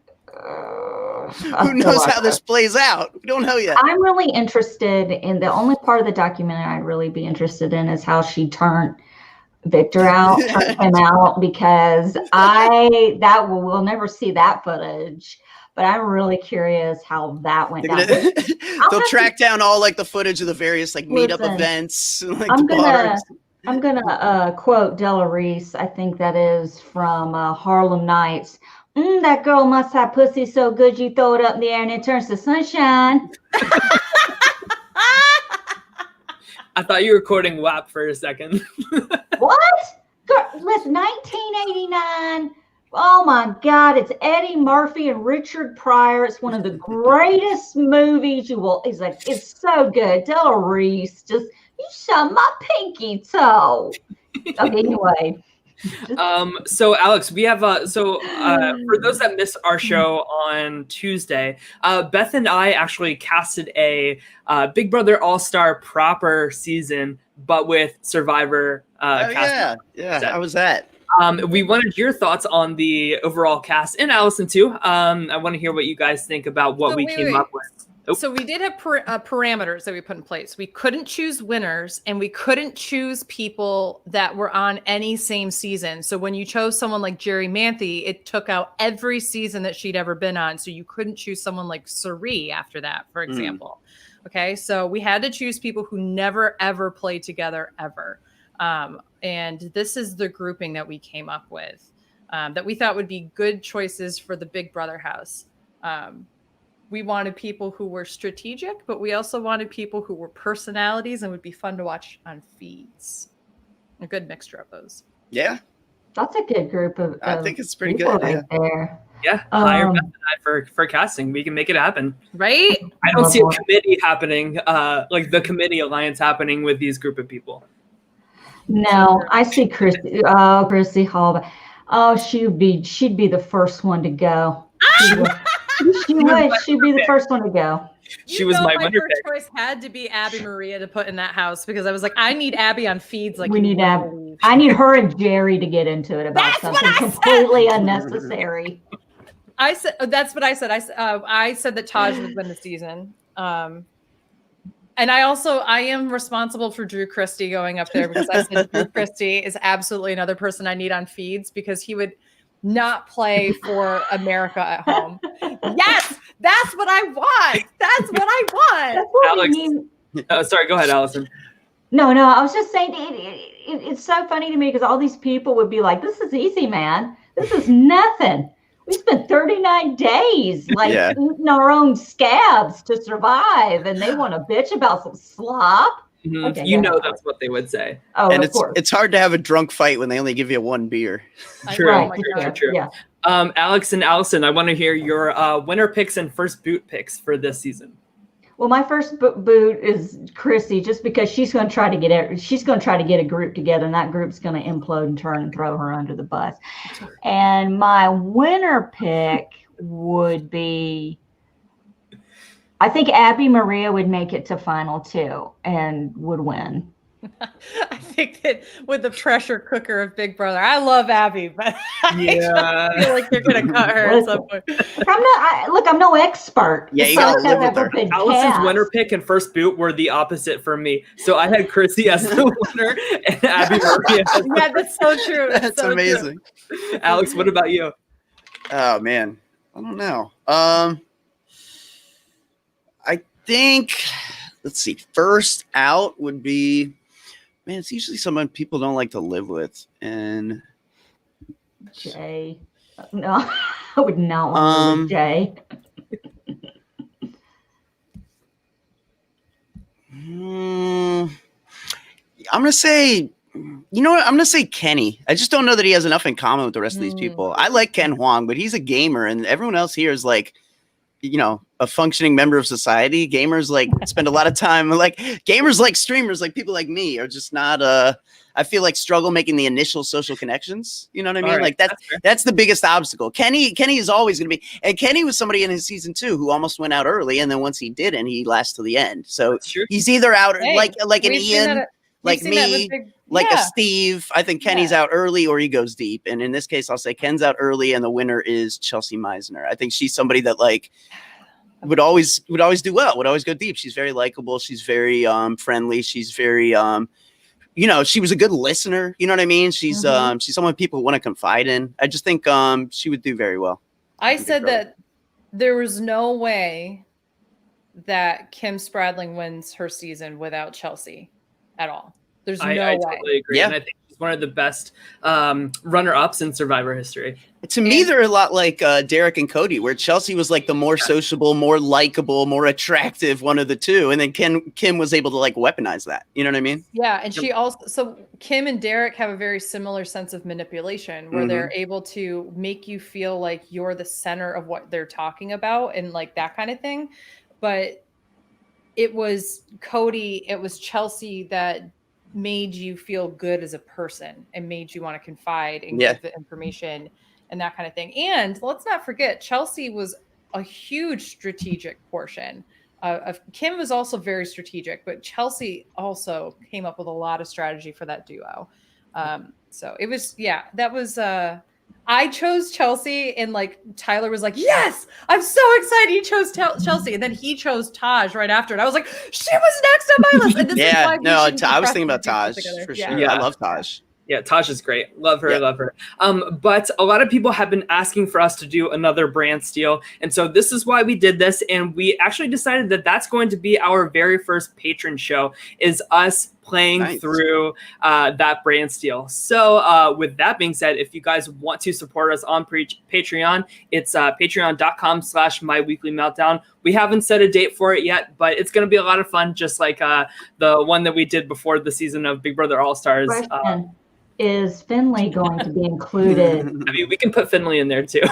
who knows how this plays out? We don't know yet. I'm really interested in the only part of the documentary I'd really be interested in is how she turned Victor out, turned him out, because we'll never see that footage. But I'm really curious how that went down. They'll track down all like the footage of the various like meetup events. Like, I'm gonna quote Della Reese. I think that is from Harlem Nights. That girl must have pussy so good you throw it up in the air and it turns to sunshine. I thought you were quoting WAP for a second. What? Girl, listen, 1989. Oh my God, it's Eddie Murphy and Richard Pryor. It's one of the greatest movies you will. He's like, it's so good. Della Reese, you shot my pinky toe. Okay, anyway. So Alex, we have for those that missed our show on Tuesday, Beth and I actually casted a Big Brother All-Star proper season, but with Survivor. Yeah. How was that? We wanted your thoughts on the overall cast, and Allison too. I want to hear what you guys think about what we came up with. Oh. So we did have parameters that we put in place. We couldn't choose winners, and we couldn't choose people that were on any same season. So when you chose someone like Jerry Manthe, it took out every season that she'd ever been on. So you couldn't choose someone like Suri after that, for example. Okay, so we had to choose people who never, ever played together, ever. And this is the grouping that we came up with that we thought would be good choices for the Big Brother house. We wanted people who were strategic, but we also wanted people who were personalities and would be fun to watch on feeds. A good mixture of those. Yeah. That's a good group of I think it's pretty good. Right there. Yeah, hire Beth and I for casting. We can make it happen. Right? I don't see a committee happening, like the committee alliance happening with these group of people. No, I see Christy. Oh, Christy Hall. Oh, she'd be the first one to go. She would. She'd be the first one to go. She was my winner first choice had to be Abby Maria to put in that house because I was like, I need Abby on feeds. Like we need Abby. I need her and Jerry to get into it about something completely unnecessary. I said that's what I said. I said that Taj would win the season. And I am responsible for Drew Christie going up there because I said Drew Christie is absolutely another person I need on feeds because he would not play for America at home. Yes, that's what I want. That's what I want. That's what Alex, we need. Sorry, go ahead, Allison. No, I was just saying it's so funny to me because all these people would be like, this is easy, man. This is nothing. We spent 39 days eating our own scabs to survive, and they want to bitch about some slop. Mm-hmm. Okay, that's what they would say. Oh, and of course. it's hard to have a drunk fight when they only give you one beer. True. Oh my God. True. Yeah. Alex and Allison, I want to hear your winner picks and first boot picks for this season. Well, my first boot is Chrissy, just because she's going to try to get a group together, and that group's going to implode and turn and throw her under the bus. And my winner pick would be, I think Abby Maria would make it to final 2 and would win. I think that with the pressure cooker of Big Brother, I love Abby, but I feel like they're gonna cut her at some point. I'm no expert. Yeah, you gotta live with her. Allison's winner pick and first boot were the opposite for me. So I had Chrissy as the winner and Abby Maria. Yeah, that's so true. That's so amazing. True. Alex, what about you? Oh man, I don't know. I think, let's see. First out would be. Man, it's usually someone people don't like to live with. And Jay. No, I would not want to live with Jay. I'm going to say, you know what? I'm going to say Kenny. I just don't know that he has enough in common with the rest of these people. I like Ken Huang, but he's a gamer, and everyone else here is like, you know, a functioning member of society. Gamers like spend a lot of time, like gamers, like streamers, like people like me are just not, I feel like struggle making the initial social connections. You know what I mean? Right, like that's the biggest obstacle. Kenny is always going to be, and Kenny was somebody in his season 2 who almost went out early. And then once he didn't, he lasts to the end. So he's either out like an Ian, like me, like a Steve. I think Kenny's out early or he goes deep. And in this case, I'll say Ken's out early and the winner is Chelsea Meisner. I think she's somebody that like would always do well, would always go deep. She's very likable. She's very friendly. She's very you know, she was a good listener. You know what I mean? She's someone people want to confide in. I just think she would do very well. I said that there was no way that Kim Spradling wins her season without Chelsea at all. There's no way. I totally agree. Yeah. And I think she's one of the best runner-ups in Survivor history. To me, they're a lot like Derek and Cody, where Chelsea was like the more sociable, more likable, more attractive one of the two. And then Kim was able to like weaponize that. You know what I mean? Yeah. And she also, so Kim and Derek have a very similar sense of manipulation where they're able to make you feel like you're the center of what they're talking about and like that kind of thing. But it was Cody, it was Chelsea that made you feel good as a person and made you want to confide and give the information and that kind of thing. And let's not forget, Chelsea was a huge strategic portion of Kim was also very strategic, but Chelsea also came up with a lot of strategy for that duo. So it was, that was, I chose Chelsea and like Tyler was like, yes, I'm so excited he chose Chelsea. And then he chose Taj right after. And I was like, she was next on my list. And this is why I was thinking about Taj for sure. Yeah, I love Taj. Yeah, Taj is great. Love her, love her. But a lot of people have been asking for us to do another brand steal. And so this is why we did this. And we actually decided that that's going to be our very first patron show, is us playing through that brand steal. So with that being said, if you guys want to support us on Patreon, it's patreon.com/myweeklymeltdown. We haven't set a date for it yet, but it's going to be a lot of fun, just like the one that we did before the season of Big Brother All-Stars. Is Finley going to be included? I mean, we can put Finley in there too.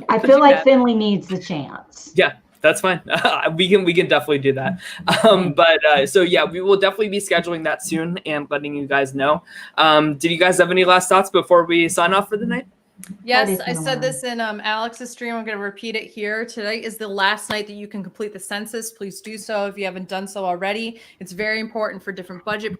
I feel like Finley needs the chance. Yeah, that's fine. We can definitely do that. So yeah, we will definitely be scheduling that soon and letting you guys know. Did you guys have any last thoughts before we sign off for the night? Yes, I said this in Alex's stream. I'm going to repeat it here. Today is the last night that you can complete the census. Please do so if you haven't done so already. It's very important for different budget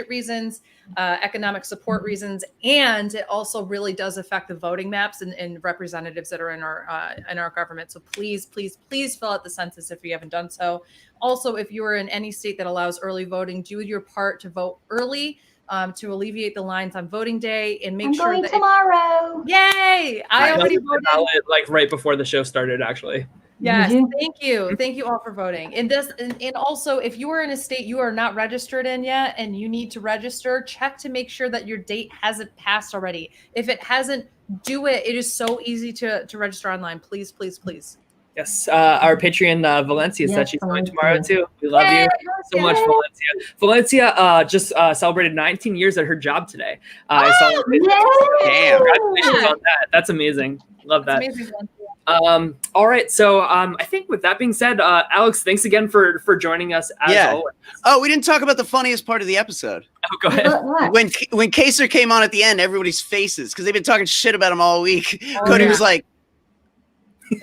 reasons, economic support reasons, and it also really does affect the voting maps and representatives that are in our government. So please, please, please fill out the census if you haven't done so. Also, if you are in any state that allows early voting, do your part to vote early. To alleviate the lines on voting day and make sure that tomorrow. Yay! I already voted like right before the show started, actually. Yes, thank you all for voting. And also, if you are in a state you are not registered in yet and you need to register, check to make sure that your date hasn't passed already. If it hasn't, do it. It is so easy to register online. Please, please, please. Yes, our Patreon Valencia said she's going tomorrow too. We love you so much, Valencia. Valencia just celebrated 19 years at her job today. Damn! Congratulations on that. That's amazing. Love that. That's amazing. All right, so I think with that being said, Alex, thanks again for joining us as always. Oh, we didn't talk about the funniest part of the episode. Oh, go ahead. What? When Kaser came on at the end, everybody's faces, because they've been talking shit about him all week. Cody was like,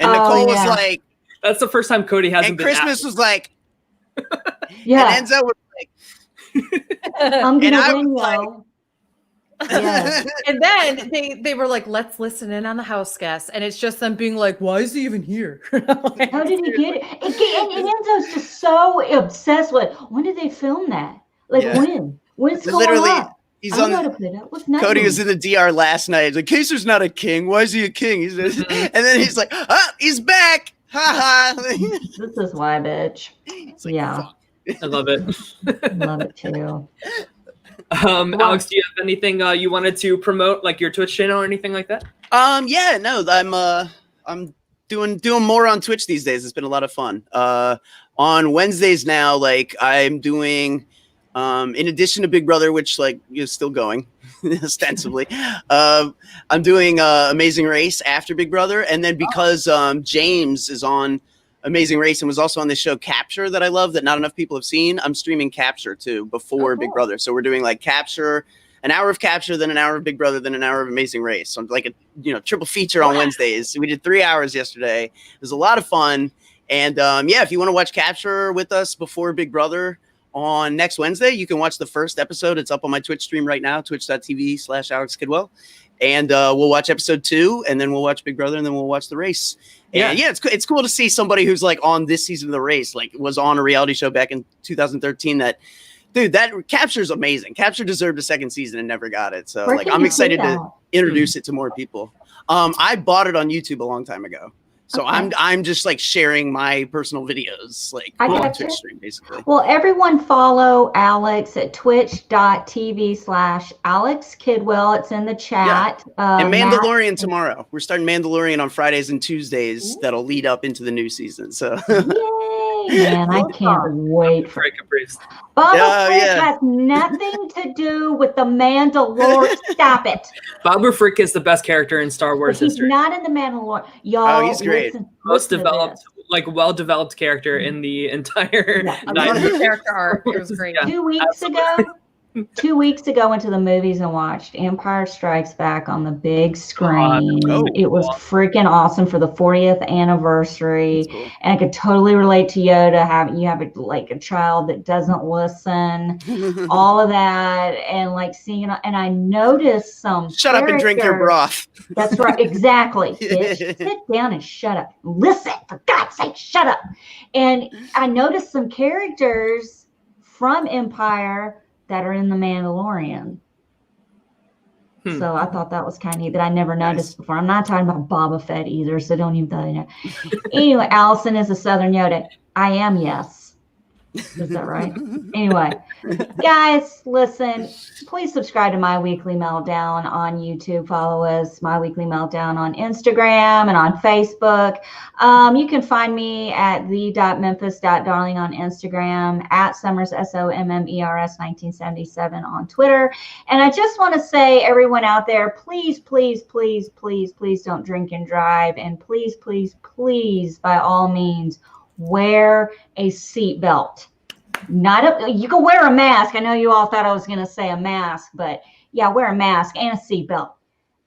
and Nicole was like, that's the first time Cody hasn't and been Christmas asked. was like, Yeah. and Enzo was like, I'm and I gonna win, was like- yo. Yes. And then they were like, let's listen in on the house guests. And it's just them being like, why is he even here? Like, How did he get it? And Enzo's just so obsessed with, when did they film that? Like, when? When's going literally, on? he's I on. gotta put it up. What's next? Cody was in the DR last night. He's like, Kaser's not a king. Why is he a king? He's and then he's like, he's back. Ha ha. This is why, bitch. Like, Yeah. fuck. I love it. Love it too. Alex, do you have anything you wanted to promote, like your Twitch channel or anything like that? Yeah, no, I'm doing more on Twitch these days. It's been a lot of fun. On Wednesdays now, like I'm doing, in addition to Big Brother, which like is still going ostensibly, I'm doing Amazing Race after Big Brother, and then because James is on Amazing Race and was also on this show Capture that I love that not enough people have seen, I'm streaming Capture too before Big Brother. So we're doing like Capture, an hour of Capture, then an hour of Big Brother, then an hour of Amazing Race. So like a triple feature on Wednesdays. We did 3 hours yesterday. It was a lot of fun. And if you want to watch Capture with us before Big Brother on next Wednesday, you can watch the first episode. It's up on my Twitch stream right now, twitch.tv/AlexKidwell. And we'll watch episode 2, and then we'll watch Big Brother, and then we'll watch The Race. And it's cool to see somebody who's like on this season of The Race, like was on a reality show back in 2013 that Capture's amazing. Capture deserved a second season and never got it. So like I'm excited to introduce it to more people. I bought it on YouTube a long time ago. So I'm just like sharing my personal videos like on Twitch stream basically. Well, everyone follow Alex at twitch.tv/AlexKidwell. It's in the chat. And Mandalorian tomorrow. We're starting Mandalorian on Fridays and Tuesdays. That'll lead up into the new season. So Yay, man, I can't wait for it. Boba Frick has nothing to do with the Mandalorian. Stop it. Boba Frick is the best character in Star Wars history. He's not in the Mandalorian. Y'all, he's great. Most developed, like well-developed character in the entire. I love the character art. It was great. 2 weeks ago, 2 weeks ago, went to the movies and watched Empire Strikes Back on the big screen. It was freaking awesome for the 40th anniversary. Cool. And I could totally relate to Yoda. You have a child that doesn't listen, all of that, and like seeing. And I noticed some. Shut up and drink your broth. That's right, exactly. Bitch, sit down and shut up. Listen, for God's sake, shut up. And I noticed some characters from Empire that are in the Mandalorian. So I thought that was kind of neat that I never noticed before. I'm not talking about Boba Fett either, so don't even thought I know. Anyway, Allison is a Southern Yoda. I am, yes. Is that right? Anyway, guys, listen, please subscribe to My Weekly Meltdown on YouTube. Follow us, My Weekly Meltdown on Instagram and on Facebook. You can find me at the.memphis.darling on Instagram, at Summers, SOMMERS 1977 on Twitter. And I just want to say, everyone out there, please, please, please, please, please don't drink and drive. And please, please, please, by all means, wear a seatbelt. You can wear a mask. I know you all thought I was going to say a mask, but yeah, wear a mask and a seatbelt.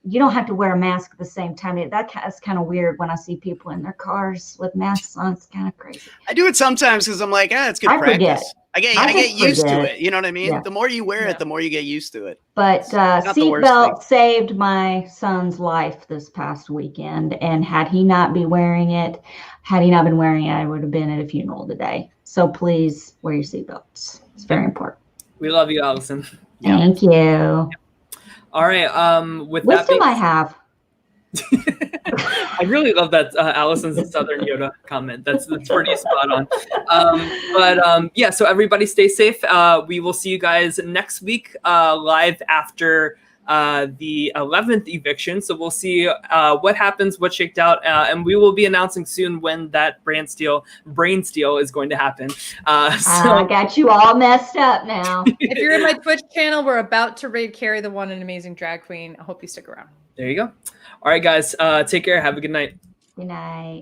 You don't have to wear a mask at the same time. That's kind of weird when I see people in their cars with masks on. It's kind of crazy. I do it sometimes because I'm like, it's good practice. I get used to it. You know what I mean? Yeah. The more you wear it, the more you get used to it. But seatbelt saved my son's life this past weekend. And had he not been wearing it, I would have been at a funeral today. So please wear your seatbelts. It's very important. We love you, Allison. Thank you. All right. With wisdom that I have. I really love that Allison's Southern Yoda comment. That's pretty spot on. So everybody stay safe. We will see you guys next week live after the 11th eviction. So we'll see what happens, what shaked out, and we will be announcing soon when that brain steal is going to happen. I got you all messed up now. If you're in my Twitch channel, we're about to raid Carrie, the one and amazing drag queen. I hope you stick around. There you go. All right, guys. Take care. Have a good night. Good night.